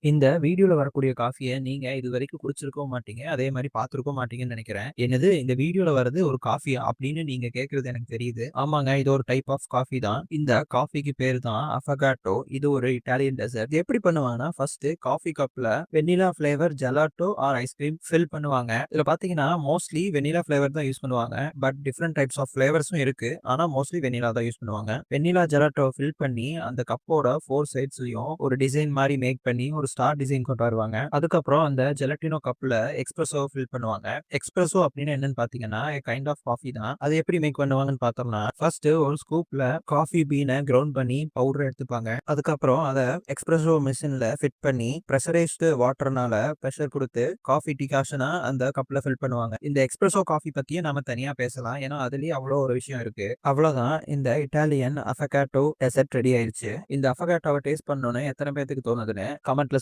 இந்த வீடியோல வரக்கூடிய காஃபிய நீங்க இதுவரைக்கும் குடிச்சிருக்கவும் மாட்டீங்க. அதே மாரி பார்த்திருக்கவும் மாட்டீங்கன்னு நெனைக்கிறேன். என்னது இந்த வீடியோல வரது ஒரு காஃபியா? அப்படின்னு நீங்க கேட்கிறது எனக்கு தெரியுது. ஆமாங்க. இது ஒரு டைப் ஆஃப் காஃபி தான். இந்த காஃபிக்கு பேரு தான் அஃபகாட்டோ. இது ஒரு இட்டாலியன் டெசர்ட். இது எப்படி பண்ணுவாங்கன்னா, ஃபர்ஸ்ட் காஃபி கப்ல வெண்ணிலா ஃபிளேவர் ஜெலாட்டோ ஆர் ஐஸ்கிரீம் ஃபில் பண்ணுவாங்க. இதுல பார்த்தீங்கன்னா, மோஸ்ட்லி வெண்ணிலா ஃபிளேவர் தான் யூஸ் பண்ணுவாங்க. பட் டிஃபரெண்ட் டைப்ஸ் ஆஃப் ஃபிளேவர்ஸும் இருக்கு. ஆனா மோஸ்ட்லி வெண்ணிலா தான் யூஸ் பண்ணுவாங்க. வெண்ணிலா ஜெலாட்டோ ஃபில் பண்ணி அந்த கப்போட 4 சைட்ஸ்லயும் ஒரு டிசைன் மாரி மேக் பண்ணி ஒரு ஸ்டார் டிசைன் கொண்டு வருவாங்க. அதுக்கப்புறம் அந்த ஜெலட்டினோ கப்ல எஸ்பிரஸோ ஃபில் பண்ணுவாங்க. எஸ்பிரஸோ அப்டின்னா என்னன்னு பார்த்தீங்கன்னா, கைண்ட் ஆஃப் காஃபி தான். அது எப்படி மேக் பண்ணுவாங்கன்னு பார்த்தோம்னா, ஃபர்ஸ்ட் ஒரு ஸ்கூப்ல காஃபி பீன கிரவுண்ட் பண்ணி பவுடர் எடுத்துப்பாங்க. அதுக்கப்புறம் அத எஸ்பிரஸோ மெஷின்ல ஃபிட் பண்ணி பிரஷரைஸ்டு வாட்டர்னால பிரஷர் குடுத்து காஃபி டிகாஷனா அந்த கப்ல ஃபில் பண்ணுவாங்க. இந்த எஸ்பிரஸோ காஃபி பத்தியே நாம தனியா பேசலாம். ஏன்னா அதுலயே அவ்ளோ ஒரு விஷயம் இருக்கு. அவ்வளோதான் இந்த இட்டாலியன் அஃபகாட்டோ டெசர்ட் ரெடி ஆயிருச்சு. இந்த அஃபகாட்டோவ டேஸ்ட் பண்ணோனே எத்தன பேத்துக்கு தோணுதுன்னு கமெண்ட்ல